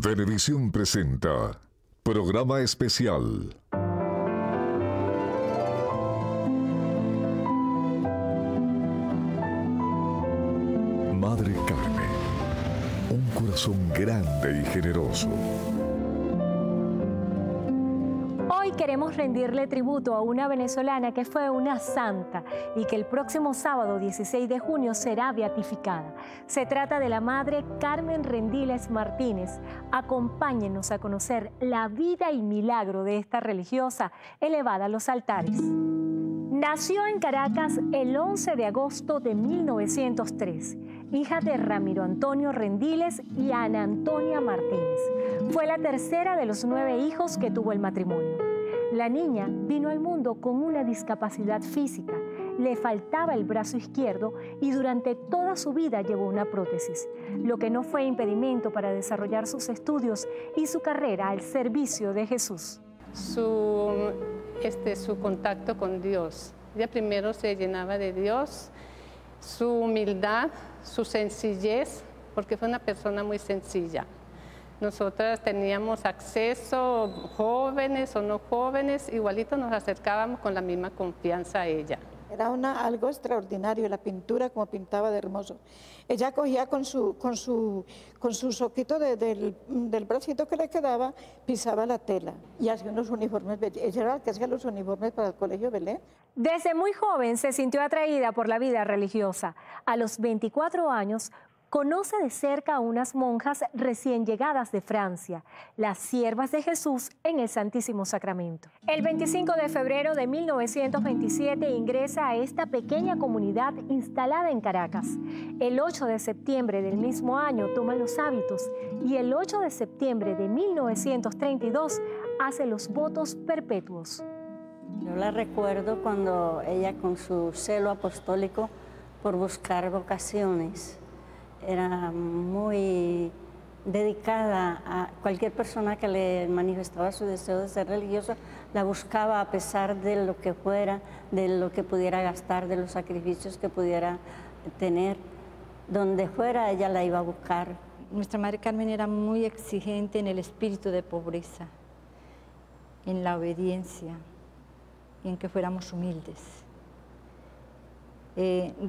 Venevisión presenta Programa Especial. Madre Carmen, un corazón grande y generoso. Hoy queremos rendirle tributo a una venezolana que fue una santa y que el próximo sábado 16 de junio será beatificada. Se trata de la Madre Carmen Rendiles Martínez. Acompáñenos a conocer la vida y milagro de esta religiosa elevada a los altares. Nació en Caracas el 11 de agosto de 1903, hija de Ramiro Antonio Rendiles y Ana Antonia Martínez. Fue la tercera de los 9 hijos que tuvo el matrimonio. La niña vino al mundo con una discapacidad física, le faltaba el brazo izquierdo y durante toda su vida llevó una prótesis, lo que no fue impedimento para desarrollar sus estudios y su carrera al servicio de Jesús. Su contacto con Dios. Ella primero se llenaba de Dios, su humildad, su sencillez, porque fue una persona muy sencilla. Nosotras teníamos acceso, jóvenes o no jóvenes, igualito nos acercábamos con la misma confianza a ella. Era algo extraordinario, la pintura, como pintaba de hermoso. Ella cogía con su soquito del bracito que le quedaba, pisaba la tela y hacía unos uniformes. Ella era la que hacía los uniformes para el Colegio Belén. Desde muy joven se sintió atraída por la vida religiosa. A los 24 años, conoce de cerca a unas monjas recién llegadas de Francia, las siervas de Jesús en el Santísimo Sacramento. El 25 de febrero de 1927 ingresa a esta pequeña comunidad instalada en Caracas. El 8 de septiembre del mismo año toma los hábitos y el 8 de septiembre de 1932 hace los votos perpetuos. Yo la recuerdo cuando ella, con su celo apostólico por buscar vocaciones, era muy dedicada a cualquier persona que le manifestaba su deseo de ser religiosa, la buscaba a pesar de lo que fuera, de lo que pudiera gastar, de los sacrificios que pudiera tener. Donde fuera, ella la iba a buscar. Nuestra Madre Carmen era muy exigente en el espíritu de pobreza, en la obediencia y en que fuéramos humildes.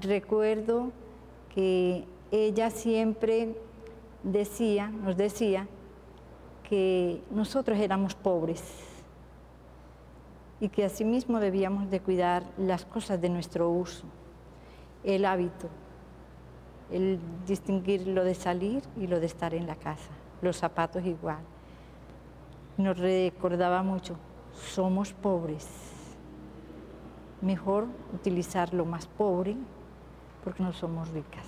Recuerdo que ella siempre nos decía que nosotros éramos pobres y que asimismo debíamos de cuidar las cosas de nuestro uso, el hábito, el distinguir lo de salir y lo de estar en la casa, los zapatos igual. Nos recordaba mucho, somos pobres, mejor utilizar lo más pobre porque no somos ricas.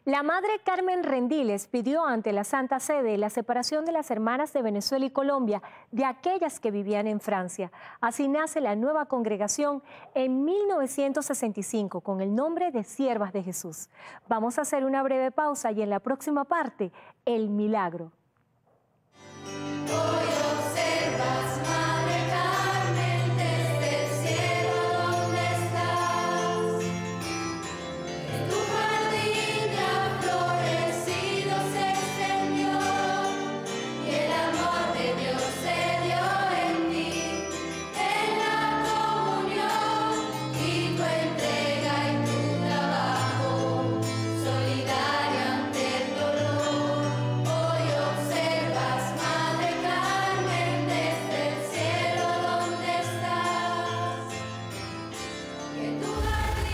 La Madre Carmen Rendiles pidió ante la Santa Sede la separación de las hermanas de Venezuela y Colombia de aquellas que vivían en Francia. Así nace la nueva congregación en 1965 con el nombre de Siervas de Jesús. Vamos a hacer una breve pausa y en la próxima parte, el milagro.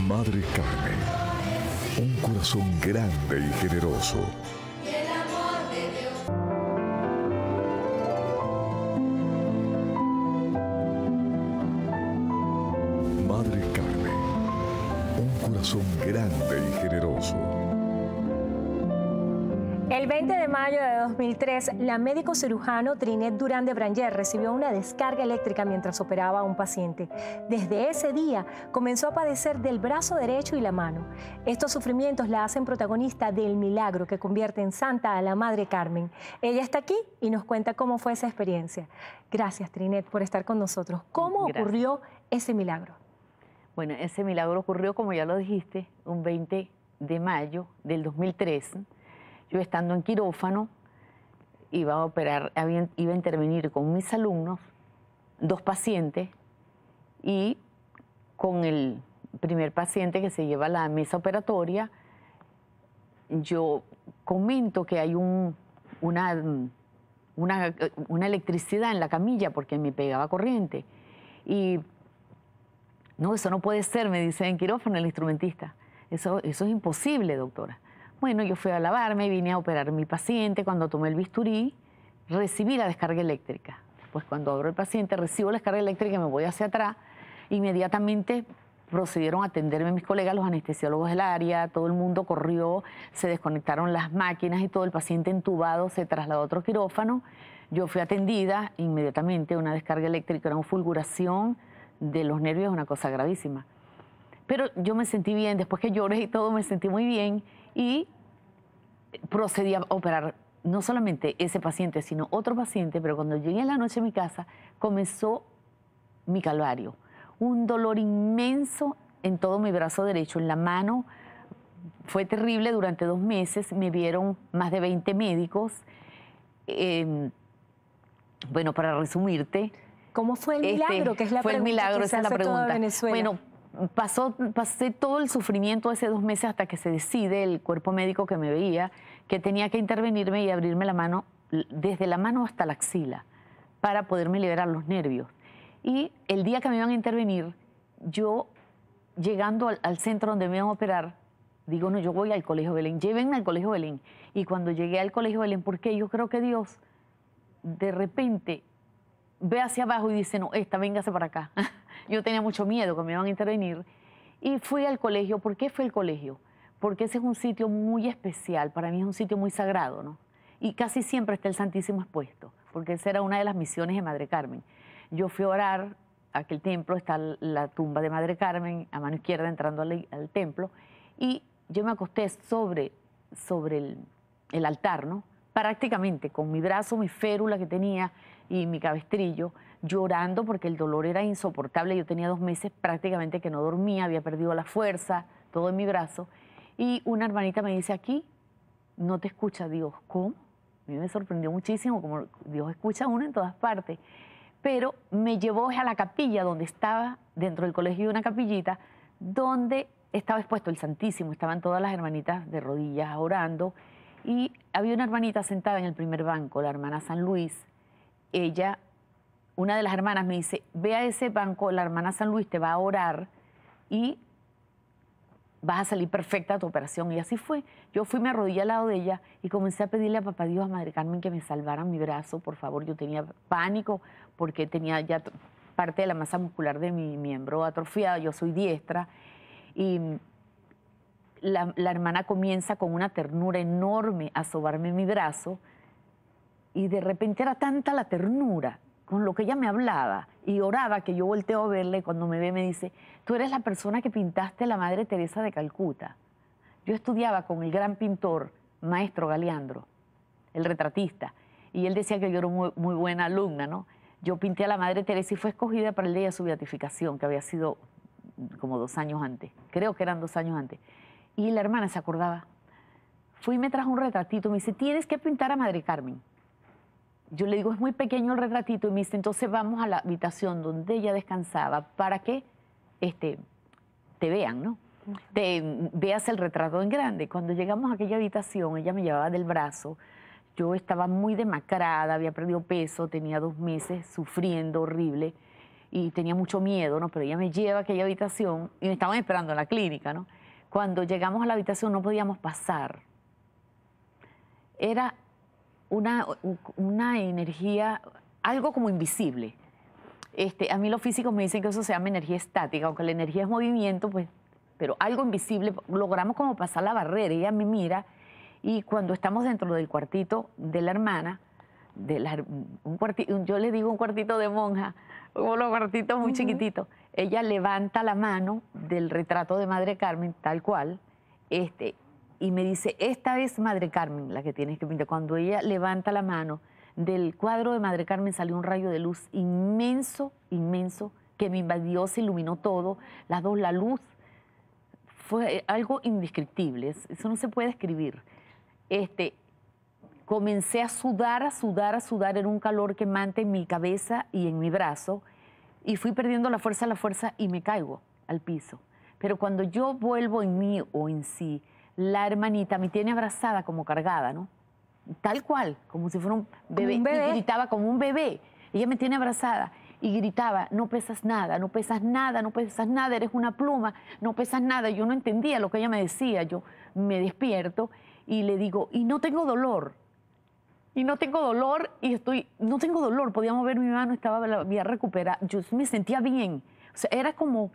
Madre Carmen, un corazón grande y generoso. Madre Carmen, un corazón grande y generoso. El 20 de mayo de 2003, la médico cirujano Trinet Durán de Branger recibió una descarga eléctrica mientras operaba a un paciente. Desde ese día comenzó a padecer del brazo derecho y la mano. Estos sufrimientos la hacen protagonista del milagro que convierte en santa a la Madre Carmen. Ella está aquí y nos cuenta cómo fue esa experiencia. Gracias, Trinet, por estar con nosotros. ¿Cómo ocurrió ese milagro? Bueno, ese milagro ocurrió, como ya lo dijiste, un 20 de mayo del 2003. Yo estando en quirófano, iba a operar, iba a intervenir con mis alumnos, 2 pacientes, y con el primer paciente que se lleva a la mesa operatoria, yo comento que hay una electricidad en la camilla porque me pegaba corriente. Y no, eso no puede ser, me dice en quirófano el instrumentista. Eso es imposible, doctora. Bueno, yo fui a lavarme, vine a operar a mi paciente. Cuando tomé el bisturí, recibí la descarga eléctrica. Pues cuando abro el paciente, recibo la descarga eléctrica y me voy hacia atrás. Inmediatamente procedieron a atenderme mis colegas, los anestesiólogos del área, todo el mundo corrió, se desconectaron las máquinas y todo, el paciente entubado se trasladó a otro quirófano. Yo fui atendida inmediatamente, una descarga eléctrica, una fulguración de los nervios, una cosa gravísima. Pero yo me sentí bien, después que lloré y todo, me sentí muy bien y procedí a operar no solamente ese paciente, sino otro paciente, pero cuando llegué en la noche a mi casa, comenzó mi calvario. Un dolor inmenso en todo mi brazo derecho, en la mano. Fue terrible durante 2 meses. Me vieron más de 20 médicos. Bueno, para resumirte. ¿Cómo fue el milagro? Que es la fue el pregunta milagro, que se esa es la hace toda pregunta. Venezuela. Bueno, pasé todo el sufrimiento de esos 2 meses hasta que se decide el cuerpo médico que me veía que tenía que intervenirme y abrirme la mano, desde la mano hasta la axila, para poderme liberar los nervios. Y el día que me iban a intervenir, yo, llegando al centro donde me iban a operar, digo, no, yo voy al Colegio Belén, llévenme al Colegio Belén. Y cuando llegué al Colegio Belén, porque yo creo que Dios, de repente, ve hacia abajo y dice, no, véngase para acá. Yo tenía mucho miedo que me iban a intervenir. Y fui al colegio. ¿Por qué fue el colegio? Porque ese es un sitio muy especial, para mí es un sitio muy sagrado, ¿no? Y casi siempre está el Santísimo expuesto, porque esa era una de las misiones de Madre Carmen. Yo fui a orar a aquel templo, está la tumba de Madre Carmen, a mano izquierda entrando al templo, y yo me acosté sobre el altar, ¿no? Prácticamente con mi brazo, mi férula que tenía y mi cabestrillo, llorando porque el dolor era insoportable. Yo tenía 2 meses prácticamente que no dormía, había perdido la fuerza, todo en mi brazo. Y una hermanita me dice, aquí no te escucha Dios. ¿Cómo? A mí me sorprendió muchísimo, como Dios escucha a uno en todas partes. Pero me llevó a la capilla donde estaba, dentro del colegio, una capillita, donde estaba expuesto el Santísimo. Estaban todas las hermanitas de rodillas orando. Y había una hermanita sentada en el primer banco, la hermana San Luis. Ella, una de las hermanas me dice, ve a ese banco, la hermana San Luis te va a orar y vas a salir perfecta de tu operación. Y así fue. Yo fui, me arrodillé al lado de ella y comencé a pedirle a Papá Dios, a Madre Carmen, que me salvaran mi brazo, por favor. Yo tenía pánico porque tenía ya parte de la masa muscular de mi miembro atrofiada. Yo soy diestra. Y la hermana comienza con una ternura enorme a sobarme mi brazo y de repente era tanta la ternura con lo que ella me hablaba y oraba que yo volteo a verla y cuando me ve me dice, tú eres la persona que pintaste a la Madre Teresa de Calcuta. Yo estudiaba con el gran pintor, maestro Galeandro, el retratista, y él decía que yo era muy buena alumna, ¿no? Yo pinté a la Madre Teresa y fue escogida para el día de su beatificación, que había sido como 2 años antes, creo que eran 2 años antes. Y la hermana se acordaba. Fui y me trajo un retratito, me dice, tienes que pintar a Madre Carmen. Yo le digo, es muy pequeño el retratito, y me dice, entonces vamos a la habitación donde ella descansaba para que te vean, ¿no? Veas el retrato en grande. Cuando llegamos a aquella habitación, ella me llevaba del brazo, yo estaba muy demacrada, había perdido peso, tenía 2 meses sufriendo horrible y tenía mucho miedo, ¿no? Pero ella me lleva a aquella habitación y me estaban esperando en la clínica, ¿no? Cuando llegamos a la habitación no podíamos pasar. Era una energía, algo como invisible. A mí los físicos me dicen que eso se llama energía estática, aunque la energía es movimiento, pues, pero algo invisible, logramos como pasar la barrera. Ella me mira y cuando estamos dentro del cuartito de la hermana, yo le digo un cuartito de monja, como los cuartitos muy chiquititos, ella levanta la mano del retrato de Madre Carmen, tal cual, y me dice, esta es Madre Carmen la que tienes que pintar. Cuando ella levanta la mano, del cuadro de Madre Carmen salió un rayo de luz inmenso, inmenso, que me invadió, se iluminó todo, las dos, la luz, fue algo indescriptible, eso no se puede escribir. comencé a sudar, a sudar, a sudar. Era un calor quemante en mi cabeza y en mi brazo. Y fui perdiendo la fuerza y me caigo al piso. Pero cuando yo vuelvo en mí o en sí, la hermanita me tiene abrazada como cargada, ¿no? Tal cual, como si fuera un bebé. Y gritaba como un bebé. Ella me tiene abrazada y gritaba, no pesas nada, no pesas nada, no pesas nada, eres una pluma, no pesas nada. Yo no entendía lo que ella me decía. Yo me despierto y le digo, y no tengo dolor. Y no tengo dolor no tengo dolor. Podía mover mi mano, la había recuperado. Yo me sentía bien. O sea, era como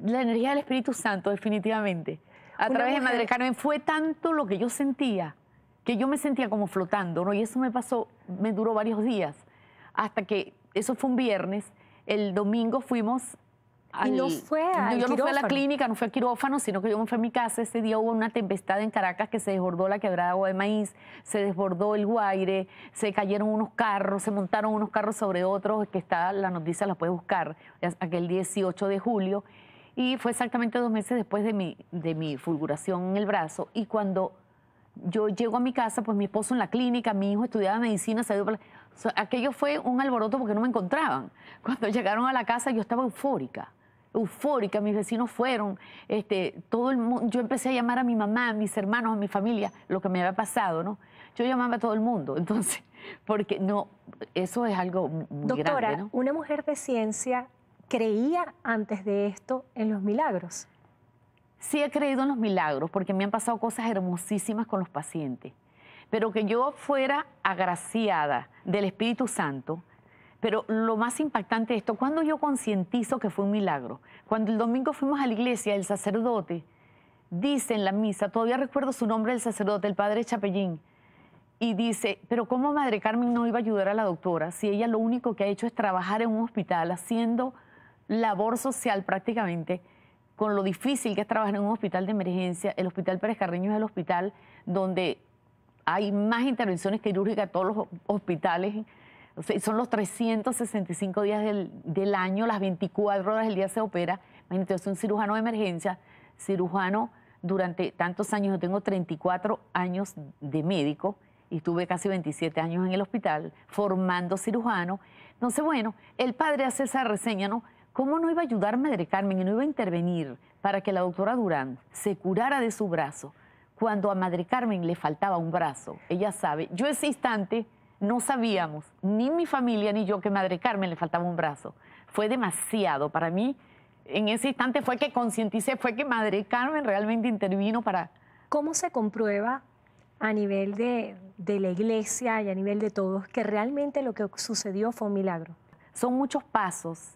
la energía del Espíritu Santo, definitivamente. A través de Madre Carmen fue tanto lo que yo sentía, que yo me sentía como flotando, ¿no? Y eso me duró varios días, hasta que, eso fue un viernes, el domingo fuimos yo no fui a la clínica, no fui a quirófano, sino que yo me fui a mi casa. Ese día hubo una tempestad en Caracas que se desbordó la quebrada Agua de Maíz, se desbordó el Guaire, se cayeron unos carros, se montaron unos carros sobre otros, que está, la noticia la puedes buscar, aquel 18 de julio, y fue exactamente 2 meses después de mi fulguración en el brazo. Y cuando yo llego a mi casa, pues mi esposo en la clínica, mi hijo estudiaba medicina, aquello fue un alboroto porque no me encontraban. Cuando llegaron a la casa yo estaba eufórica, mis vecinos fueron, todo el mundo, yo empecé a llamar a mi mamá, a mis hermanos, a mi familia, lo que me había pasado, ¿no? Yo llamaba a todo el mundo, entonces, porque no, eso es algo muy grande, ¿no? Una mujer de ciencia creía antes de esto en los milagros. Sí he creído en los milagros, porque me han pasado cosas hermosísimas con los pacientes, pero que yo fuera agraciada del Espíritu Santo. Pero lo más impactante de esto, cuando yo concientizo que fue un milagro, cuando el domingo fuimos a la iglesia, el sacerdote dice en la misa, todavía recuerdo su nombre del sacerdote, el padre Chapellín, y dice, pero ¿cómo Madre Carmen no iba a ayudar a la doctora si ella lo único que ha hecho es trabajar en un hospital, haciendo labor social prácticamente, con lo difícil que es trabajar en un hospital de emergencia? El Hospital Pérez Carreño es el hospital donde hay más intervenciones quirúrgicas de todos los hospitales. O sea, son los 365 días del año, las 24 horas del día se opera. Imagínate, yo soy un cirujano de emergencia, cirujano durante tantos años. Yo tengo 34 años de médico y estuve casi 27 años en el hospital formando cirujano. Entonces, bueno, el padre hace esa reseña, ¿no? ¿Cómo no iba a ayudar Madre Carmen y no iba a intervenir para que la doctora Durán se curara de su brazo cuando a Madre Carmen le faltaba un brazo? Ella sabe, yo ese instante no sabíamos, ni mi familia ni yo, que Madre Carmen le faltaba un brazo. Fue demasiado para mí. En ese instante fue que concienticé, fue que Madre Carmen realmente intervino para... ¿Cómo se comprueba a nivel de la iglesia y a nivel de todos que realmente lo que sucedió fue un milagro? Son muchos pasos,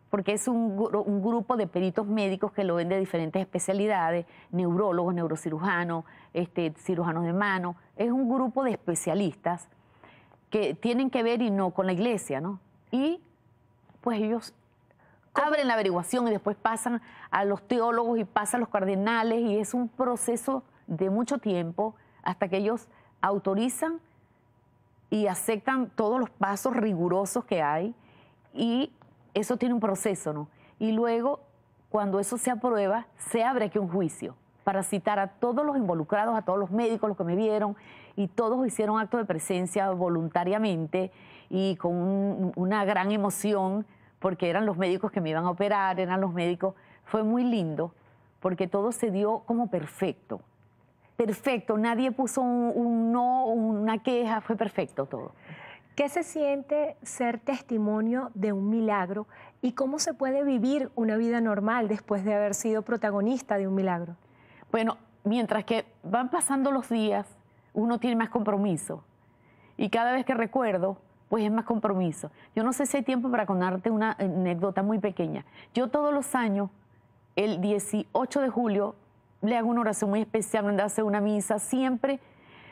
porque es un grupo de peritos médicos que lo ven de diferentes especialidades, neurólogos, neurocirujanos, cirujanos de mano. Es un grupo de especialistas que tienen que ver y no con la iglesia, ¿no? Y pues ellos abren la averiguación y después pasan a los teólogos y pasan a los cardenales, y es un proceso de mucho tiempo hasta que ellos autorizan y aceptan todos los pasos rigurosos que hay, y eso tiene un proceso, ¿no? Y luego, cuando eso se aprueba, se abre aquí un juicio para citar a todos los involucrados, a todos los médicos, los que me vieron, y todos hicieron acto de presencia voluntariamente y con una gran emoción, porque eran los médicos que me iban a operar, eran los médicos. Fue muy lindo, porque todo se dio como perfecto. Perfecto, nadie puso un no, una queja, fue perfecto todo. ¿Qué se siente ser testimonio de un milagro y cómo se puede vivir una vida normal después de haber sido protagonista de un milagro? Bueno, mientras que van pasando los días, uno tiene más compromiso. Y cada vez que recuerdo, pues es más compromiso. Yo no sé si hay tiempo para contarte una anécdota muy pequeña. Yo todos los años, el 18 de julio, le hago una oración muy especial, donde hace una misa siempre,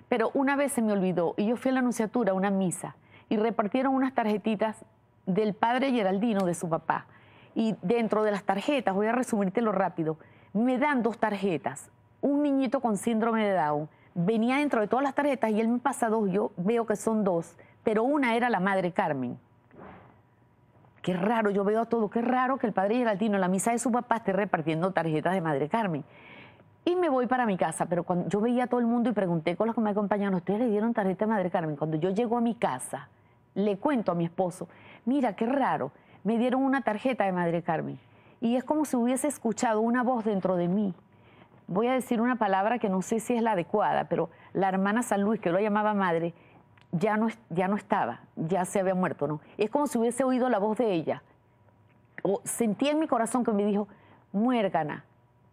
pero una vez se me olvidó y yo fui a la Nunciatura a una misa y repartieron unas tarjetitas del padre Geraldino, de su papá. Y dentro de las tarjetas, voy a resumírtelo rápido, me dan 2 tarjetas. Un niñito con síndrome de Down venía dentro de todas las tarjetas y él me pasa 2, yo veo que son 2, pero una era la Madre Carmen. Qué raro, yo veo todo, qué raro que el padre Geraldino en la misa de su papá esté repartiendo tarjetas de Madre Carmen. Y me voy para mi casa, pero cuando yo veía a todo el mundo y pregunté con los que me acompañaban, ¿ustedes le dieron tarjeta de Madre Carmen? Cuando yo llego a mi casa, le cuento a mi esposo, mira, qué raro, me dieron una tarjeta de Madre Carmen. Y es como si hubiese escuchado una voz dentro de mí. Voy a decir una palabra que no sé si es la adecuada, pero la hermana San Luis, que lo llamaba madre, ya no estaba, ya se había muerto, ¿no? Es como si hubiese oído la voz de ella. O sentí en mi corazón que me dijo, muérgana,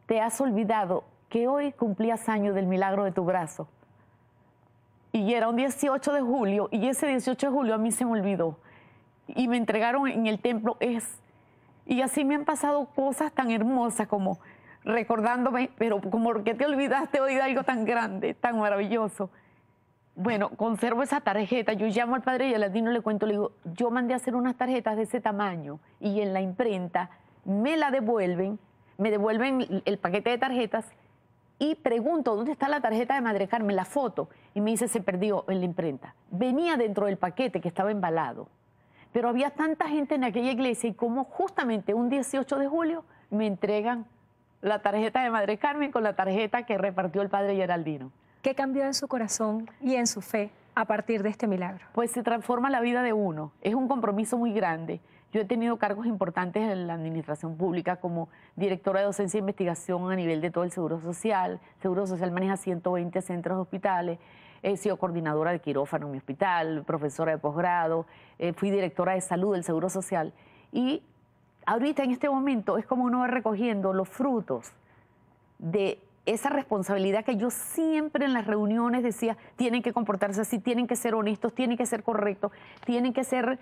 te has olvidado que hoy cumplías años del milagro de tu brazo. Y era un 18 de julio, y ese 18 de julio a mí se me olvidó. Y me entregaron en el templo. Y así me han pasado cosas tan hermosas como recordándome, pero como que te olvidaste hoy de algo tan grande, tan maravilloso. Bueno, conservo esa tarjeta. Yo llamo al padre Geraldino, le cuento, le digo, yo mandé a hacer unas tarjetas de ese tamaño y en la imprenta me la devuelven, me devuelven el paquete de tarjetas. Y pregunto, ¿dónde está la tarjeta de Madre Carmen, la foto? Y me dice, se perdió en la imprenta. Venía dentro del paquete que estaba embalado. Pero había tanta gente en aquella iglesia y como justamente un 18 de julio me entregan la tarjeta de Madre Carmen con la tarjeta que repartió el padre Geraldino. ¿Qué cambió en su corazón y en su fe a partir de este milagro? Pues se transforma la vida de uno. Es un compromiso muy grande. Yo he tenido cargos importantes en la administración pública como directora de docencia e investigación a nivel de todo el Seguro Social. Seguro Social maneja 120 centros hospitales. He sido coordinadora de quirófano en mi hospital, profesora de posgrado, fui directora de salud del Seguro Social. Y ahorita, en este momento, es como uno va recogiendo los frutos de esa responsabilidad que yo siempre en las reuniones decía, tienen que comportarse así, tienen que ser honestos, tienen que ser correctos, tienen que ser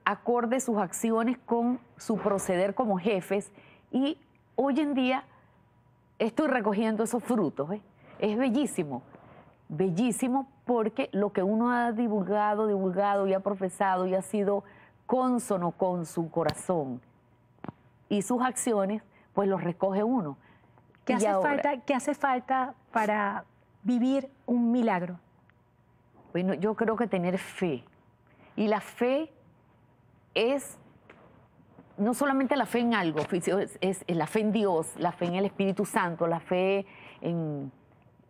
acordes sus acciones con su proceder como jefes. Y hoy en día estoy recogiendo esos frutos. Es bellísimo, bellísimo, porque lo que uno ha divulgado y ha profesado y ha sido cónsono con su corazón y sus acciones, pues los recoge uno. ¿Qué hace falta para vivir un milagro? Bueno, yo creo que tener fe. Y la fe es no solamente la fe en algo, es la fe en Dios, la fe en el Espíritu Santo, la fe en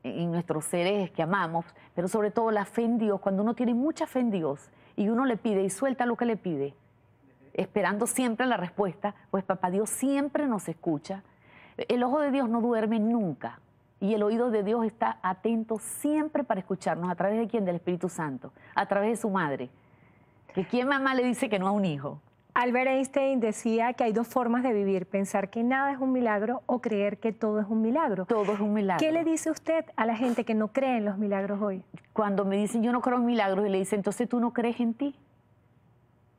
nuestros seres que amamos, pero sobre todo la fe en Dios. Cuando uno tiene mucha fe en Dios y uno le pide y suelta lo que le pide, esperando siempre la respuesta, pues papá Dios siempre nos escucha. El ojo de Dios no duerme nunca y el oído de Dios está atento siempre para escucharnos. ¿A través de quién? Del Espíritu Santo, a través de su madre. Que quién mamá le dice que no a un hijo. Albert Einstein decía que hay dos formas de vivir, pensar que nada es un milagro o creer que todo es un milagro. Todo es un milagro. ¿Qué le dice usted a la gente que no cree en los milagros hoy? Cuando me dicen yo no creo en milagros, y le dicen, entonces tú no crees en ti.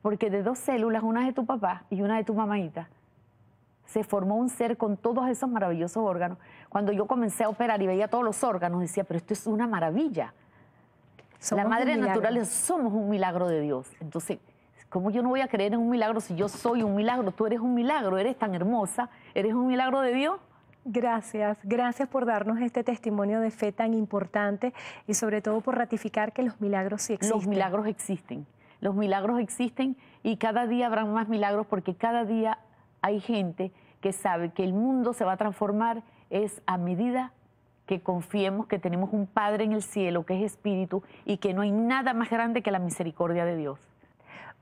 Porque de dos células, una de tu papá y una de tu mamaita, se formó un ser con todos esos maravillosos órganos. Cuando yo comencé a operar y veía todos los órganos, decía, pero esto es una maravilla. La madre naturaleza, somos un milagro de Dios. Entonces, ¿cómo yo no voy a creer en un milagro si yo soy un milagro? Tú eres un milagro, eres tan hermosa, eres un milagro de Dios. Gracias por darnos este testimonio de fe tan importante y sobre todo por ratificar que los milagros sí existen. Los milagros existen. Los milagros existen y cada día habrán más milagros porque cada día hay gente que sabe que el mundo se va a transformar es a medida que confiemos que tenemos un Padre en el cielo que es Espíritu y que no hay nada más grande que la misericordia de Dios.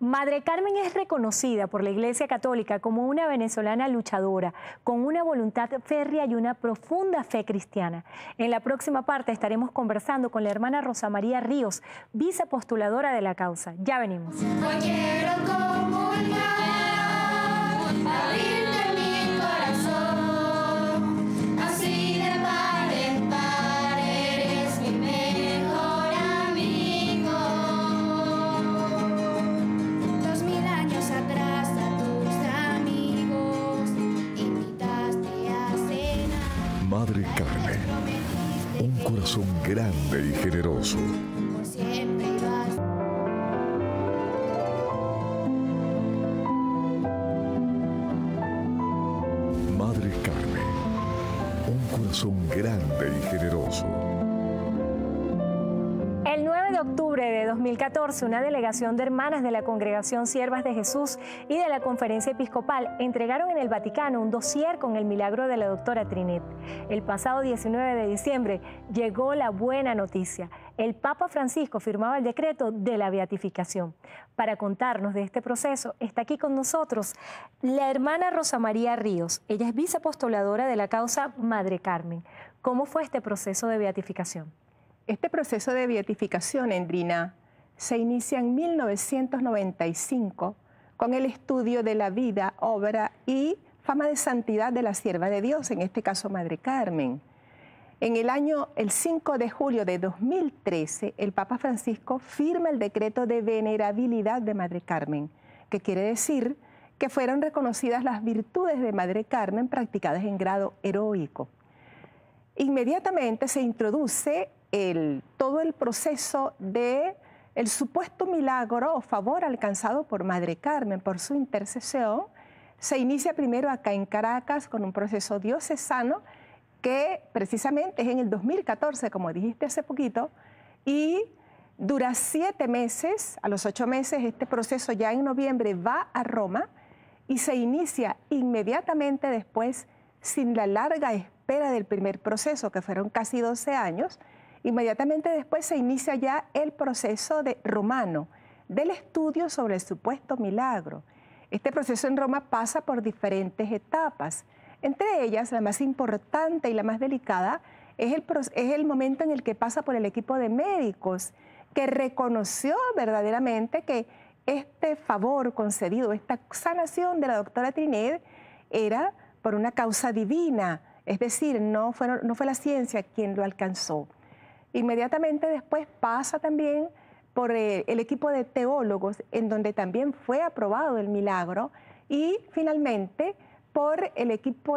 Madre Carmen es reconocida por la Iglesia Católica como una venezolana luchadora, con una voluntad férrea y una profunda fe cristiana. En la próxima parte estaremos conversando con la hermana Rosa María Ríos, vicepostuladora de la causa. Ya venimos. Hoy quiero comulgar, abrirte mi corazón, así de par en par, eres mi mejor amigo. 2000 años atrás a tus amigos invitaste a cenar. Madre Carmen, un corazón grande y generoso. Por siempre ibas. Madre Carmen, un corazón grande y generoso. El 9 de de octubre de 2014, una delegación de hermanas de la Congregación Siervas de Jesús y de la Conferencia Episcopal entregaron en el Vaticano un dossier con el milagro de la doctora Trinet. El pasado 19 de diciembre llegó la buena noticia. El Papa Francisco firmaba el decreto de la beatificación. Para contarnos de este proceso, está aquí con nosotros la hermana Rosa María Ríos. Ella es viceapostoladora de la causa Madre Carmen. ¿Cómo fue este proceso de beatificación? Este proceso de beatificación, Endrina, se inicia en 1995 con el estudio de la vida, obra y fama de santidad de la sierva de Dios, en este caso Madre Carmen. En el 5 de julio de 2013, el Papa Francisco firma el decreto de venerabilidad de Madre Carmen, que quiere decir que fueron reconocidas las virtudes de Madre Carmen practicadas en grado heroico. Inmediatamente se introduce todo el proceso de el supuesto milagro o favor alcanzado por Madre Carmen por su intercesión. Se inicia primero acá en Caracas con un proceso diocesano que precisamente es en el 2014, como dijiste hace poquito, y dura 7 meses. A los 8 meses este proceso ya en noviembre va a Roma y se inicia inmediatamente después, sin la larga espera del primer proceso, que fueron casi 12 años, inmediatamente después se inicia ya el proceso romano del estudio sobre el supuesto milagro. Este proceso en Roma pasa por diferentes etapas. Entre ellas, la más importante y la más delicada es el momento en el que pasa por el equipo de médicos, que reconoció verdaderamente que este favor concedido, esta sanación de la doctora Trinet, era por una causa divina, es decir, no fue la ciencia quien lo alcanzó. Inmediatamente después pasa también por el equipo de teólogos, en donde también fue aprobado el milagro, y finalmente por el equipo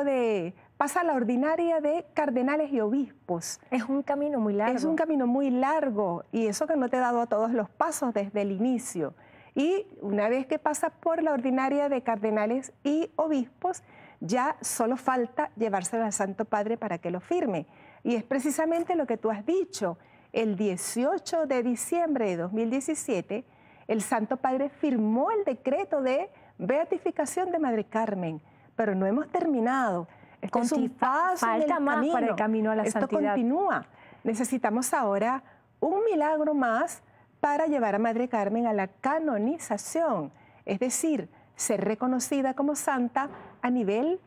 pasa a la ordinaria de cardenales y obispos. Es un camino muy largo. Es un camino muy largo, y eso que no te he dado a todos los pasos desde el inicio. Y una vez que pasa por la ordinaria de cardenales y obispos, ya solo falta llevárselo al Santo Padre para que lo firme. Y es precisamente lo que tú has dicho. El 18 de diciembre de 2017, el Santo Padre firmó el decreto de beatificación de Madre Carmen, pero no hemos terminado. Esto es un paso en el camino. Para el camino a la santidad. Esto continúa. Necesitamos ahora un milagro más para llevar a Madre Carmen a la canonización, es decir, ser reconocida como santa a nivel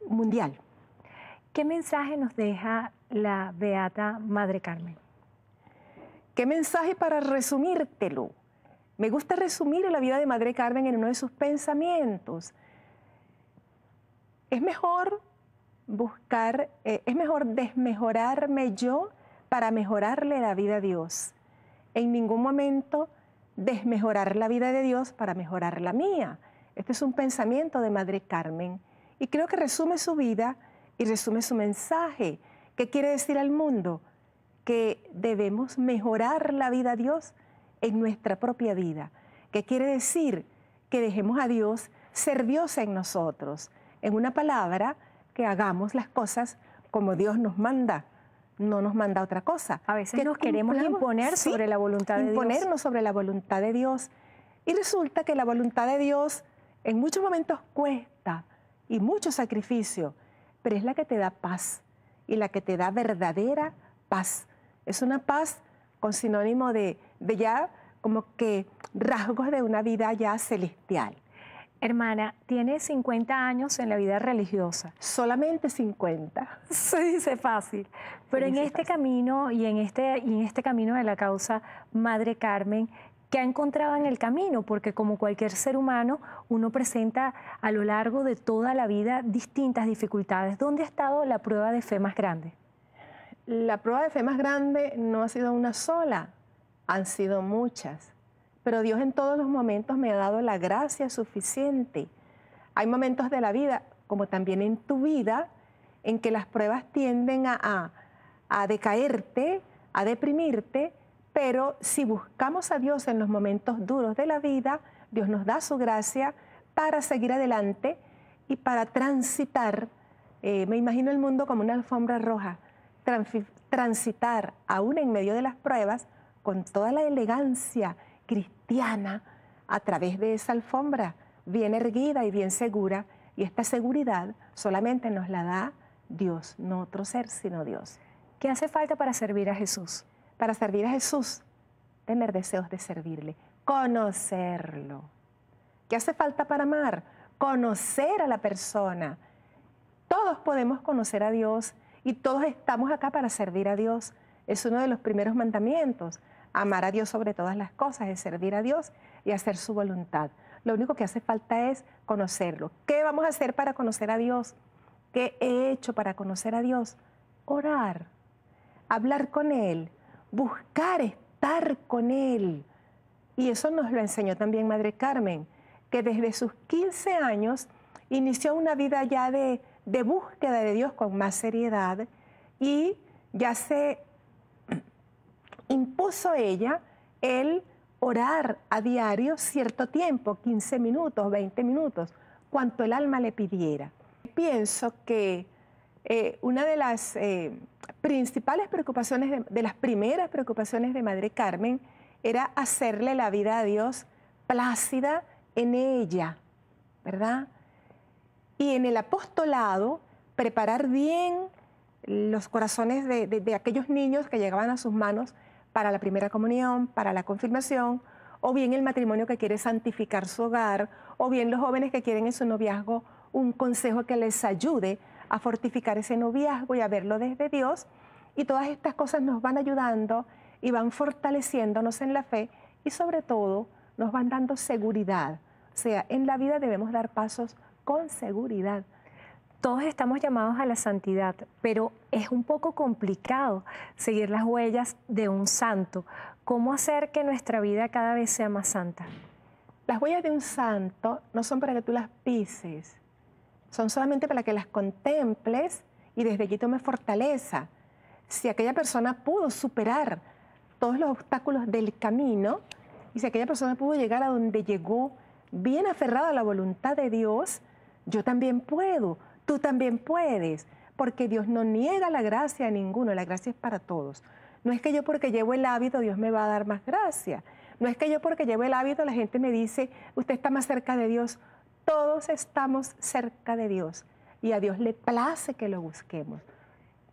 mundial. ¿Qué mensaje nos deja la beata Madre Carmen? ¿Qué mensaje para resumírtelo? Me gusta resumir la vida de Madre Carmen en uno de sus pensamientos. Es mejor desmejorarme yo para mejorarle la vida a Dios. En ningún momento desmejorar la vida de Dios para mejorar la mía. Este es un pensamiento de Madre Carmen y creo que resume su vida y resume su mensaje. ¿Qué quiere decir al mundo? Que debemos mejorar la vida a Dios en nuestra propia vida. ¿Qué quiere decir? Que dejemos a Dios ser Dios en nosotros. En una palabra, que hagamos las cosas como Dios nos manda. No nos manda otra cosa. A veces nos queremos imponer sobre la voluntad de Dios. Imponernos sobre la voluntad de Dios. Y resulta que la voluntad de Dios en muchos momentos cuesta y mucho sacrificio, pero es la que te da paz y la que te da verdadera paz. Es una paz con sinónimo de ya como que rasgos de una vida ya celestial. Hermana, tiene 50 años en la vida religiosa. Solamente 50. Se dice fácil. Pero en este camino y en este camino de la causa Madre Carmen, ¿qué ha encontrado en el camino? Porque como cualquier ser humano, uno presenta a lo largo de toda la vida distintas dificultades. ¿Dónde ha estado la prueba de fe más grande? La prueba de fe más grande no ha sido una sola, han sido muchas. Pero Dios en todos los momentos me ha dado la gracia suficiente. Hay momentos de la vida, como también en tu vida, en que las pruebas tienden a decaerte, a deprimirte, pero si buscamos a Dios en los momentos duros de la vida, Dios nos da su gracia para seguir adelante y para transitar. Me imagino el mundo como una alfombra roja, transitar aún en medio de las pruebas con toda la elegancia cristiana a través de esa alfombra, bien erguida y bien segura. Y esta seguridad solamente nos la da Dios, no otro ser, sino Dios. ¿Qué hace falta para servir a Jesús? Para servir a Jesús, tener deseos de servirle, conocerlo. ¿Qué hace falta para amar? Conocer a la persona. Todos podemos conocer a Dios y todos estamos acá para servir a Dios. Es uno de los primeros mandamientos. Amar a Dios sobre todas las cosas, es servir a Dios y hacer su voluntad. Lo único que hace falta es conocerlo. ¿Qué vamos a hacer para conocer a Dios? ¿Qué he hecho para conocer a Dios? Orar, hablar con Él, buscar estar con Él. Y eso nos lo enseñó también Madre Carmen, que desde sus 15 años inició una vida ya de búsqueda de Dios con más seriedad y ya se impuso ella el orar a diario cierto tiempo, 15 minutos, 20 minutos, cuanto el alma le pidiera. Pienso que una de las principales preocupaciones, de las primeras preocupaciones de Madre Carmen, era hacerle la vida a Dios plácida en ella, ¿verdad? Y en el apostolado, preparar bien los corazones de aquellos niños que llegaban a sus manos para la primera comunión, para la confirmación, o bien el matrimonio que quiere santificar su hogar, o bien los jóvenes que quieren en su noviazgo un consejo que les ayude a fortificar ese noviazgo y a verlo desde Dios. Y todas estas cosas nos van ayudando y van fortaleciéndonos en la fe y sobre todo nos van dando seguridad. O sea, en la vida debemos dar pasos con seguridad. Todos estamos llamados a la santidad, pero es un poco complicado seguir las huellas de un santo. ¿Cómo hacer que nuestra vida cada vez sea más santa? Las huellas de un santo no son para que tú las pises, son solamente para que las contemples y desde allí tomes fortaleza. Si aquella persona pudo superar todos los obstáculos del camino y si aquella persona pudo llegar a donde llegó bien aferrada a la voluntad de Dios, yo también puedo. Tú también puedes, porque Dios no niega la gracia a ninguno, la gracia es para todos. No es que yo porque llevo el hábito Dios me va a dar más gracia. No es que yo porque llevo el hábito la gente me dice, usted está más cerca de Dios. Todos estamos cerca de Dios y a Dios le place que lo busquemos.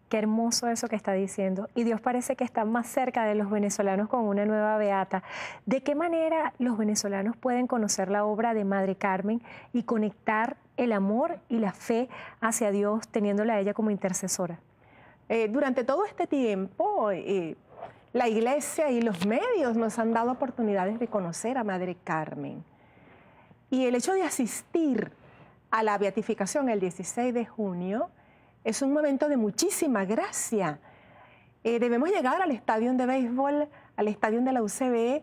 Qué hermoso eso que está diciendo. Y Dios parece que está más cerca de los venezolanos con una nueva beata. ¿De qué manera los venezolanos pueden conocer la obra de Madre Carmen y conectar el amor y la fe hacia Dios teniéndola a ella como intercesora? Durante todo este tiempo, la Iglesia y los medios nos han dado oportunidades de conocer a Madre Carmen. Y el hecho de asistir a la beatificación el 16 de junio es un momento de muchísima gracia. Debemos llegar al estadio de béisbol, al estadio de la UCB,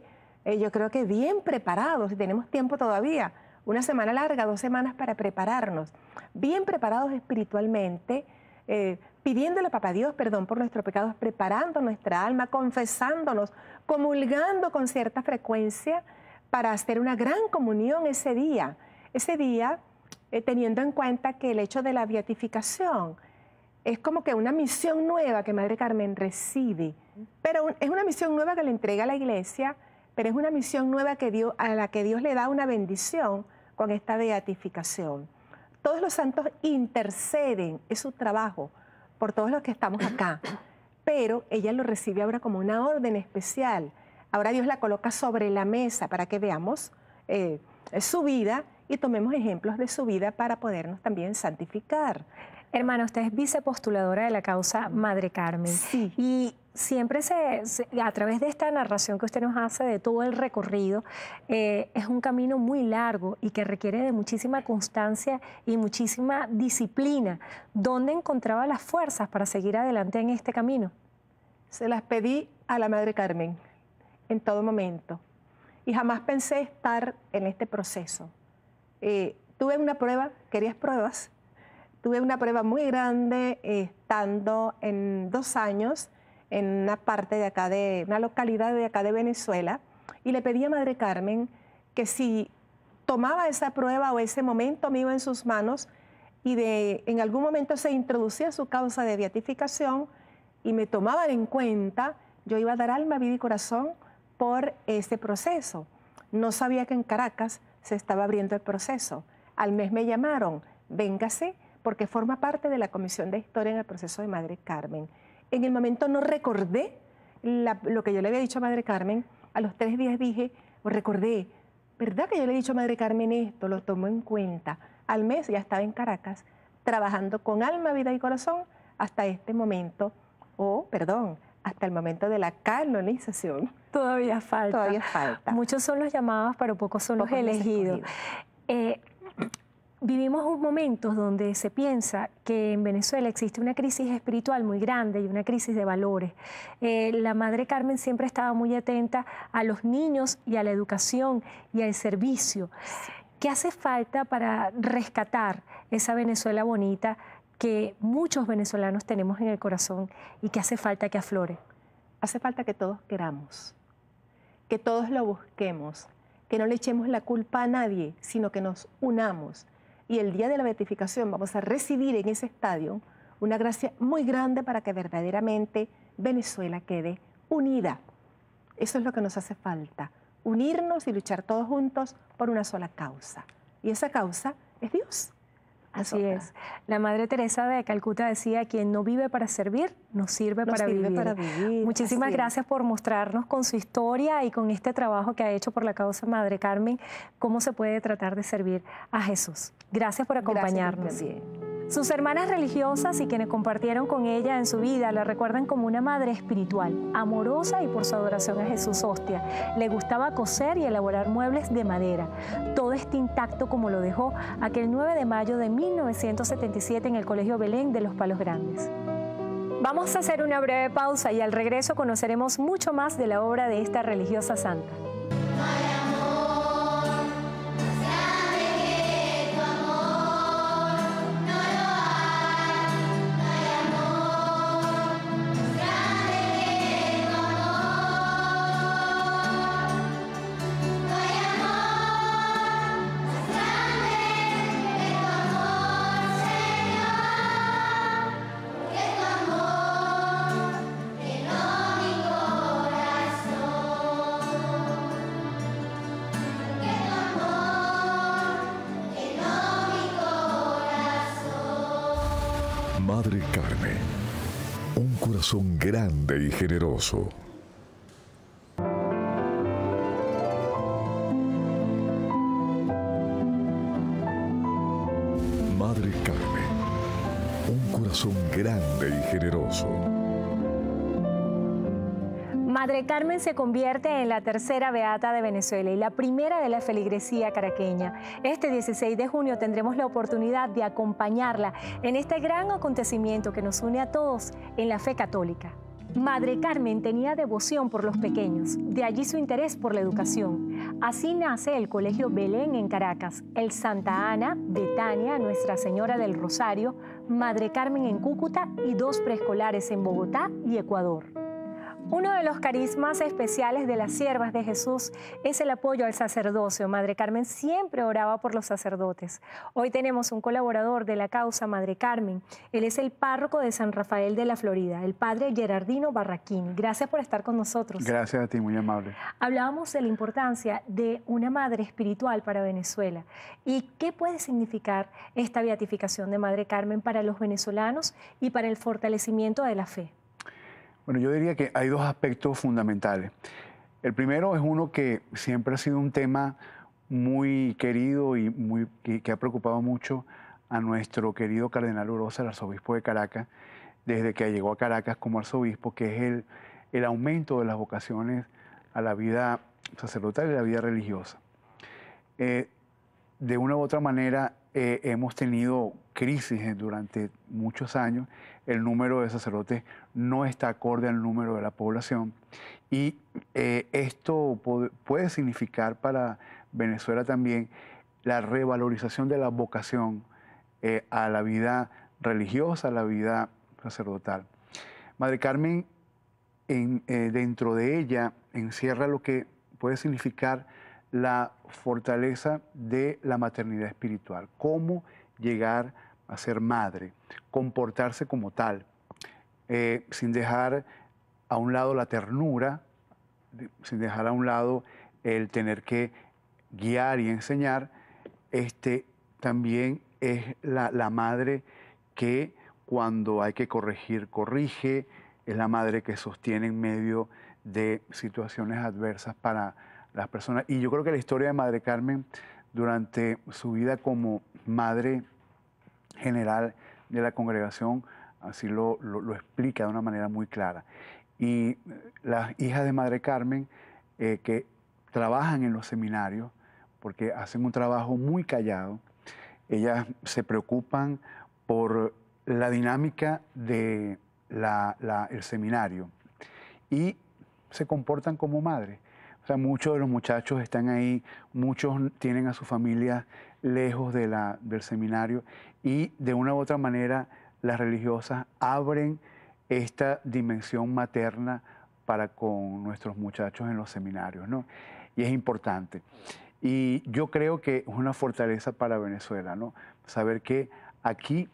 yo creo que bien preparados, y tenemos tiempo todavía, una semana larga, 2 semanas para prepararnos, bien preparados espiritualmente, pidiéndole a Papá Dios perdón por nuestros pecados, preparando nuestra alma, confesándonos, comulgando con cierta frecuencia para hacer una gran comunión ese día teniendo en cuenta que el hecho de la beatificación es como que una misión nueva que Madre Carmen recibe, pero es una misión nueva que le entrega a la Iglesia, pero es una misión nueva a la que Dios le da una bendición con esta beatificación. Todos los santos interceden, es su trabajo, por todos los que estamos acá, pero ella lo recibe ahora como una orden especial. Ahora Dios la coloca sobre la mesa para que veamos su vida y tomemos ejemplos de su vida para podernos también santificar. Hermana, usted es vicepostuladora de la causa Madre Carmen. Sí. Y siempre a través de esta narración que usted nos hace de todo el recorrido, es un camino muy largo y que requiere de muchísima constancia y muchísima disciplina. ¿Dónde encontraba las fuerzas para seguir adelante en este camino? Se las pedí a la Madre Carmen en todo momento y jamás pensé estar en este proceso. Tuve una prueba, querías pruebas. Tuve una prueba muy grande estando en 2 años en una parte de acá, una localidad de acá de Venezuela, y le pedí a Madre Carmen que si tomaba esa prueba o ese momento mío en sus manos y en algún momento se introducía su causa de beatificación y me tomaban en cuenta, yo iba a dar alma, vida y corazón por ese proceso. No sabía que en Caracas se estaba abriendo el proceso. Al mes me llamaron, véngase, porque forma parte de la Comisión de Historia en el proceso de Madre Carmen. En el momento no recordé lo que yo le había dicho a Madre Carmen. A los 3 días dije, o recordé, ¿verdad que yo le he dicho a Madre Carmen esto? Lo tomó en cuenta. Al mes ya estaba en Caracas, trabajando con alma, vida y corazón hasta este momento, hasta el momento de la canonización. Todavía falta. Todavía falta. Muchos son los llamados, pero pocos son los elegidos. Vivimos momentos donde se piensa que en Venezuela existe una crisis espiritual muy grande y una crisis de valores. La Madre Carmen siempre estaba muy atenta a los niños y a la educación y al servicio. ¿Qué hace falta para rescatar esa Venezuela bonita que muchos venezolanos tenemos en el corazón y que hace falta que aflore? Hace falta que todos queramos, que todos lo busquemos, que no le echemos la culpa a nadie, sino que nos unamos. Y el día de la beatificación vamos a recibir en ese estadio una gracia muy grande para que verdaderamente Venezuela quede unida. Eso es lo que nos hace falta, unirnos y luchar todos juntos por una sola causa. Y esa causa es Dios. Así es. La Madre Teresa de Calcuta decía, quien no vive para servir, no sirve para vivir. Muchísimas gracias por mostrarnos con su historia y con este trabajo que ha hecho por la causa Madre Carmen, cómo se puede tratar de servir a Jesús. Gracias por acompañarnos. Sus hermanas religiosas y quienes compartieron con ella en su vida la recuerdan como una madre espiritual, amorosa y por su adoración a Jesús hostia. Le gustaba coser y elaborar muebles de madera. Todo está intacto como lo dejó aquel 9 de mayo de 1977 en el Colegio Belén de Los Palos Grandes. Vamos a hacer una breve pausa y al regreso conoceremos mucho más de la obra de esta religiosa santa. Madre Carmen, un corazón grande y generoso. Madre Carmen, un corazón grande y generoso. Madre Carmen se convierte en la tercera beata de Venezuela y la primera de la feligresía caraqueña. Este 16 de junio tendremos la oportunidad de acompañarla en este gran acontecimiento que nos une a todos en la fe católica. Madre Carmen tenía devoción por los pequeños, de allí su interés por la educación. Así nace el Colegio Belén en Caracas, el Santa Ana, Betania, Nuestra Señora del Rosario, Madre Carmen en Cúcuta y 2 preescolares en Bogotá y Ecuador. Uno de los carismas especiales de las siervas de Jesús es el apoyo al sacerdocio. Madre Carmen siempre oraba por los sacerdotes. Hoy tenemos un colaborador de la causa Madre Carmen. Él es el párroco de San Rafael de la Florida, el padre Gerardino Barraquín. Gracias por estar con nosotros. Gracias a ti, muy amable. Hablábamos de la importancia de una madre espiritual para Venezuela. ¿Y qué puede significar esta beatificación de Madre Carmen para los venezolanos y para el fortalecimiento de la fe? Bueno, yo diría que hay 2 aspectos fundamentales. El primero es uno que siempre ha sido un tema muy querido y que ha preocupado mucho a nuestro querido cardenal Urosa, el arzobispo de Caracas, desde que llegó a Caracas como arzobispo, que es el aumento de las vocaciones a la vida sacerdotal y la vida religiosa. De una u otra manera, hemos tenido crisis durante muchos años. El número de sacerdotes no está acorde al número de la población y esto puede significar para Venezuela también la revalorización de la vocación a la vida religiosa, a la vida sacerdotal. Madre Carmen, dentro de ella, encierra lo que puede significar la fortaleza de la maternidad espiritual, cómo llegar a ser madre, comportarse como tal, sin dejar a un lado la ternura, sin dejar a un lado el tener que guiar y enseñar, también es la madre que cuando hay que corregir, corrige, es la madre que sostiene en medio de situaciones adversas para las personas. Y yo creo que la historia de Madre Carmen durante su vida como madre general de la congregación así lo explica de una manera muy clara. Y las hijas de Madre Carmen que trabajan en los seminarios, porque hacen un trabajo muy callado, ellas se preocupan por la dinámica de el seminario y se comportan como madres. O sea, muchos de los muchachos están ahí, muchos tienen a su familia lejos del seminario y de una u otra manera las religiosas abren esta dimensión materna para con nuestros muchachos en los seminarios, ¿no? Y es importante. Y yo creo que es una fortaleza para Venezuela, ¿no? Saber que aquí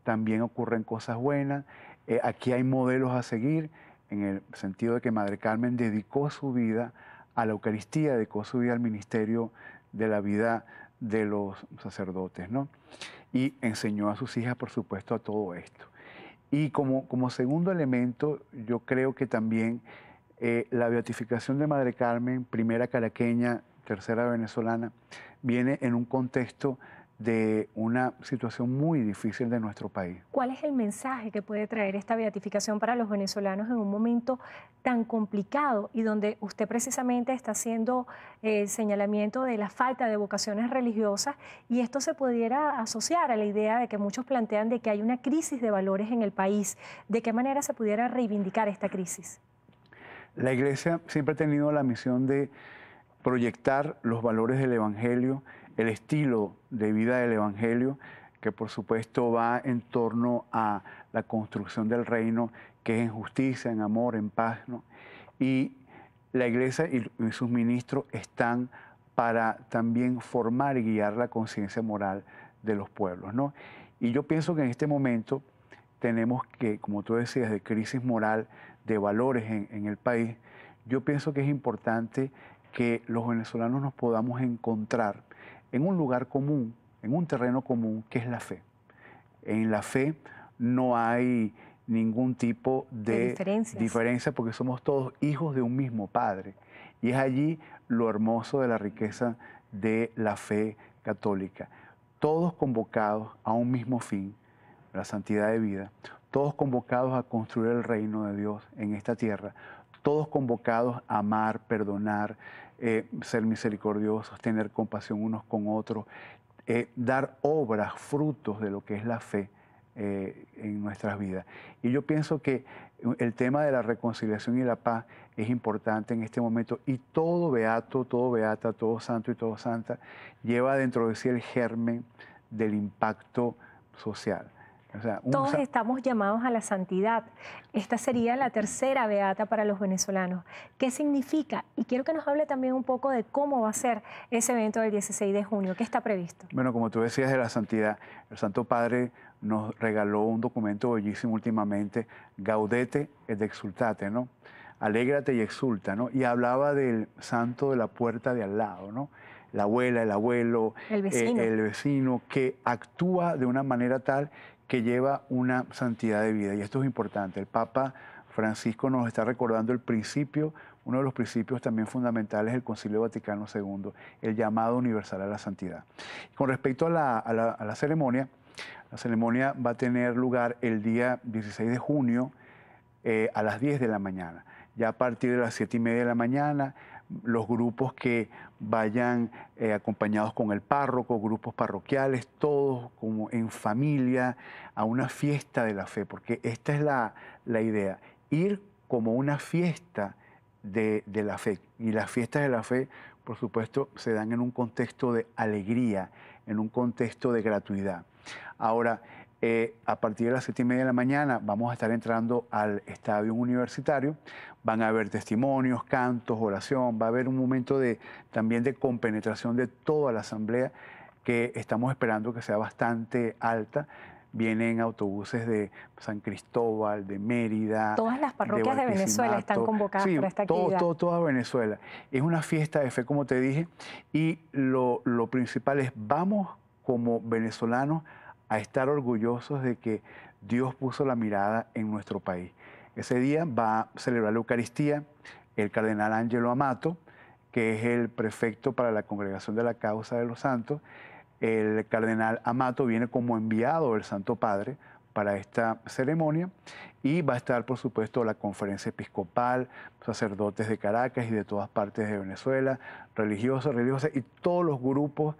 también ocurren cosas buenas, aquí hay modelos a seguir, en el sentido de que Madre Carmen dedicó su vida a la Eucaristía, dedicó su vida al ministerio de la vida de los sacerdotes, ¿no? Y enseñó a sus hijas, por supuesto, a todo esto. Y como segundo elemento, yo creo que también la beatificación de Madre Carmen, primera caraqueña, tercera venezolana, viene en un contexto de una situación muy difícil de nuestro país. ¿Cuál es el mensaje que puede traer esta beatificación para los venezolanos en un momento tan complicado y donde usted precisamente está haciendo el señalamiento de la falta de vocaciones religiosas, y esto se pudiera asociar a la idea de que muchos plantean de que hay una crisis de valores en el país? ¿De qué manera se pudiera reivindicar esta crisis? La Iglesia siempre ha tenido la misión de proyectar los valores del Evangelio, el estilo de vida del Evangelio, que por supuesto va en torno a la construcción del reino, que es en justicia, en amor, en paz, ¿no? Y la Iglesia y sus ministros están para también formar y guiar la conciencia moral de los pueblos, ¿no? Y yo pienso que en este momento tenemos que, como tú decías, de crisis moral, de valores en el país, yo pienso que es importante que los venezolanos nos podamos encontrar en un lugar común, en un terreno común, que es la fe. En la fe no hay ningún tipo de diferencia porque somos todos hijos de un mismo Padre. Y es allí lo hermoso de la riqueza de la fe católica. Todos convocados a un mismo fin, la santidad de vida, todos convocados a construir el reino de Dios en esta tierra, todos convocados a amar, perdonar, ser misericordiosos, tener compasión unos con otros, dar obras, frutos de lo que es la fe en nuestras vidas. Y yo pienso que el tema de la reconciliación y la paz es importante en este momento, y todo beato, todo beata, todo santo y todo santa lleva dentro de sí el germen del impacto social. O sea, todos estamos llamados a la santidad. Esta sería la tercera beata para los venezolanos. ¿Qué significa? Y quiero que nos hable también un poco de cómo va a ser ese evento del 16 de junio. ¿Qué está previsto? Bueno, como tú decías de la santidad, el Santo Padre nos regaló un documento bellísimo últimamente, Gaudete et Exultate, ¿no? Alégrate y exulta, ¿no? Y hablaba del santo de la puerta de al lado, ¿no? La abuela, el abuelo, el vecino, que actúa de una manera tal que lleva una santidad de vida. Y esto es importante. El Papa Francisco nos está recordando el principio, uno de los principios también fundamentales del Concilio Vaticano II, el llamado universal a la santidad. Con respecto a la ceremonia va a tener lugar el día 16 de junio a las 10 de la mañana. Ya a partir de las 7:30 de la mañana, los grupos que vayan acompañados con el párroco, grupos parroquiales, todos como en familia, a una fiesta de la fe, porque esta es la idea, ir como una fiesta de la fe. Y las fiestas de la fe, por supuesto, se dan en un contexto de alegría, en un contexto de gratuidad. Ahora, a partir de las 7:30 de la mañana vamos a estar entrando al estadio universitario. Van a haber testimonios, cantos, oración. Va a haber un momento también de compenetración de toda la asamblea, que estamos esperando que sea bastante alta. vienen autobuses de San Cristóbal, de Mérida. Todas las parroquias de Venezuela están convocadas para esta actividad. Toda Venezuela. Es una fiesta de fe, como te dije, y lo principal es, vamos como venezolanos a estar orgullosos de que Dios puso la mirada en nuestro país. Ese día va a celebrar la Eucaristía el cardenal Ángelo Amato, que es el prefecto para la Congregación de la Causa de los Santos. El cardenal Amato viene como enviado del Santo Padre para esta ceremonia y va a estar, por supuesto, la conferencia episcopal, sacerdotes de Caracas y de todas partes de Venezuela, religiosos, religiosas y todos los grupos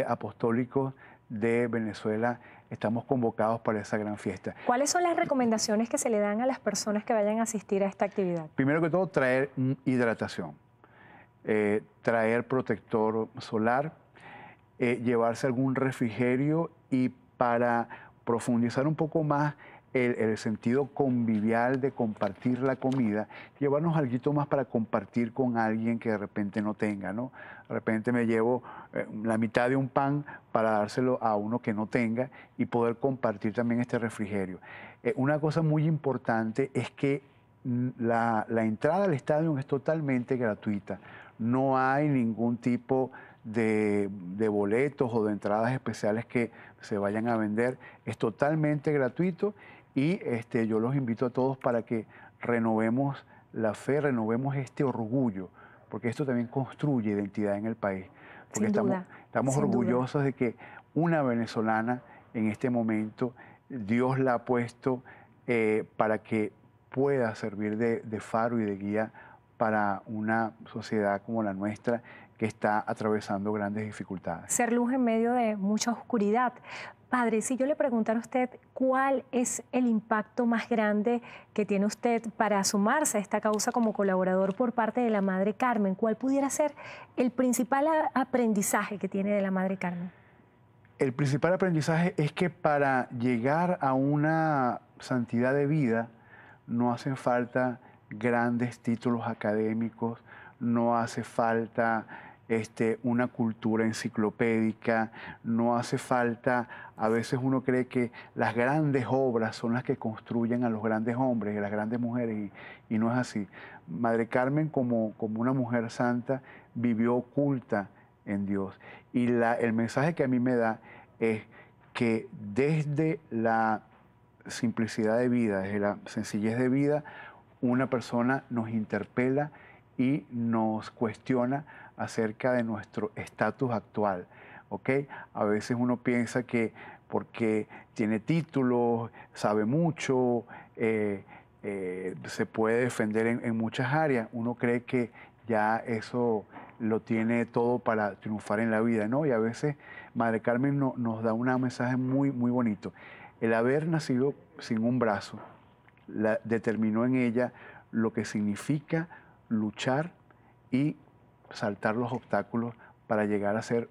apostólicos de Venezuela. Estamos convocados para esa gran fiesta. ¿Cuáles son las recomendaciones que se le dan a las personas que vayan a asistir a esta actividad? Primero que todo, traer hidratación, traer protector solar, llevarse algún refrigerio y para profundizar un poco más el sentido convivial de compartir la comida, llevarnos algo más para compartir con alguien que de repente no tenga, ¿no? De repente me llevo la mitad de un pan para dárselo a uno que no tenga y poder compartir también este refrigerio. Una cosa muy importante es que la entrada al estadio es totalmente gratuita. No hay ningún tipo de boletos o de entradas especiales que se vayan a vender. Es totalmente gratuito y yo los invito a todos para que renovemos la fe, renovemos este orgullo, porque esto también construye identidad en el país. Porque estamos orgullosos de que una venezolana en este momento, Dios la ha puesto para que pueda servir de faro y de guía para una sociedad como la nuestra, que está atravesando grandes dificultades. Ser luz en medio de mucha oscuridad. Padre, si yo le preguntara a usted cuál es el impacto más grande que tiene usted para sumarse a esta causa como colaborador por parte de la Madre Carmen, ¿cuál pudiera ser el principal aprendizaje que tiene de la Madre Carmen? El principal aprendizaje es que para llegar a una santidad de vida no hacen falta grandes títulos académicos, no hace falta una cultura enciclopédica, no hace falta, a veces uno cree que las grandes obras son las que construyen a los grandes hombres y a las grandes mujeres, y no es así. Madre Carmen, como una mujer santa, vivió oculta en Dios. Y el mensaje que a mí me da es que desde la simplicidad de vida, desde la sencillez de vida, una persona nos interpela y nos cuestiona acerca de nuestro estatus actual, ¿ok? A veces uno piensa que porque tiene títulos, sabe mucho, se puede defender en muchas áreas, uno cree que ya eso lo tiene todo para triunfar en la vida, ¿no? Y a veces Madre Carmen nos da un mensaje muy, muy bonito. El haber nacido sin un brazo determinó en ella lo que significa luchar y saltar los obstáculos para llegar a ser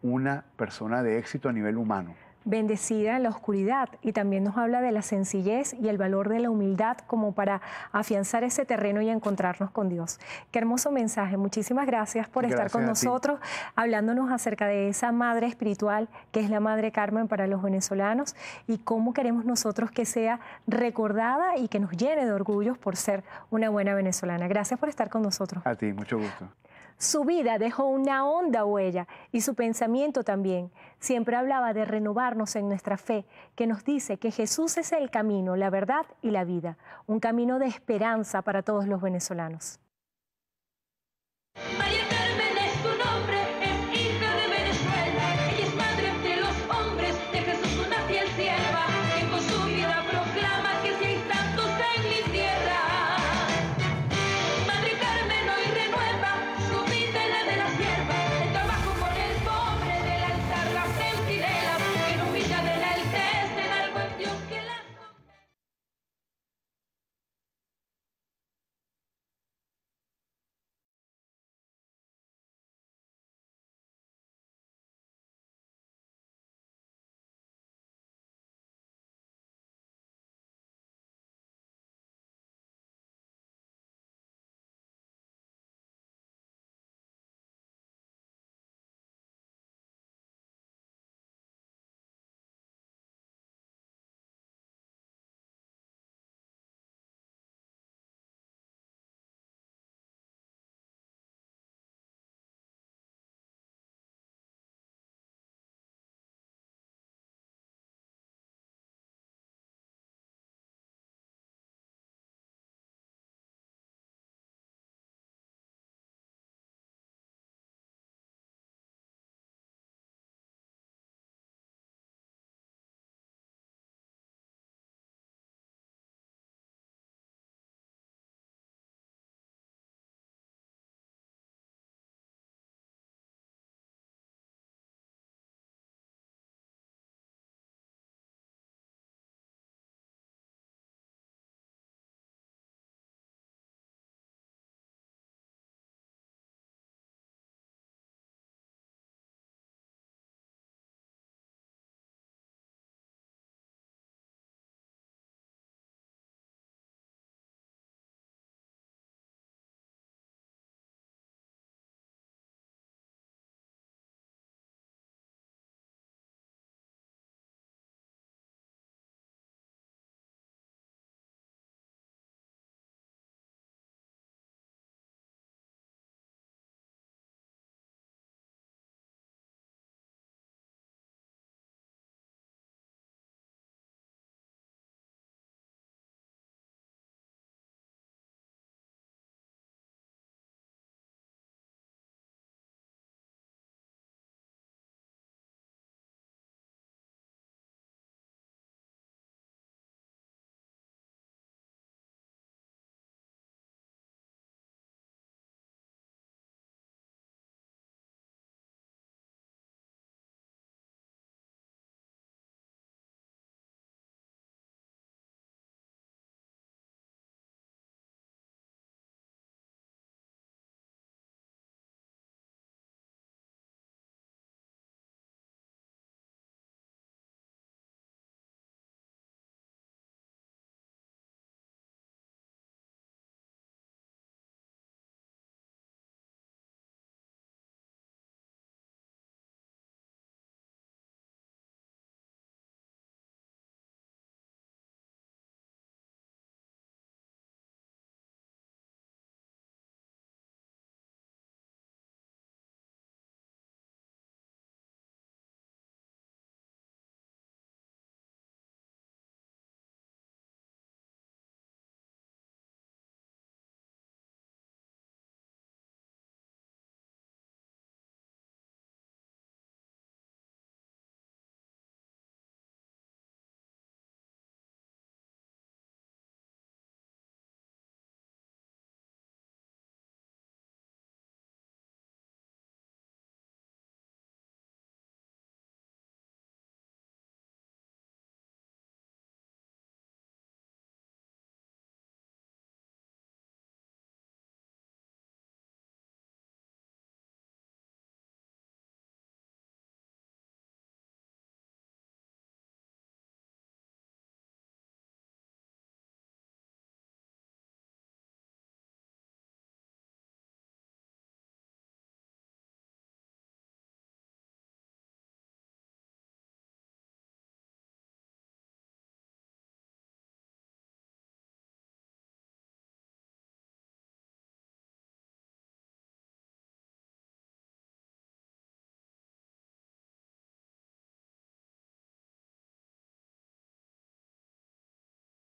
una persona de éxito a nivel humano. Bendecida en la oscuridad, y también nos habla de la sencillez y el valor de la humildad como para afianzar ese terreno y encontrarnos con Dios. Qué hermoso mensaje. Muchísimas gracias por estar con nosotros, hablándonos acerca de esa madre espiritual que es la Madre Carmen para los venezolanos y cómo queremos nosotros que sea recordada y que nos llene de orgullo por ser una buena venezolana. Gracias por estar con nosotros. A ti, mucho gusto. Su vida dejó una honda huella y su pensamiento también. Siempre hablaba de renovarnos en nuestra fe, que nos dice que Jesús es el camino, la verdad y la vida, un camino de esperanza para todos los venezolanos.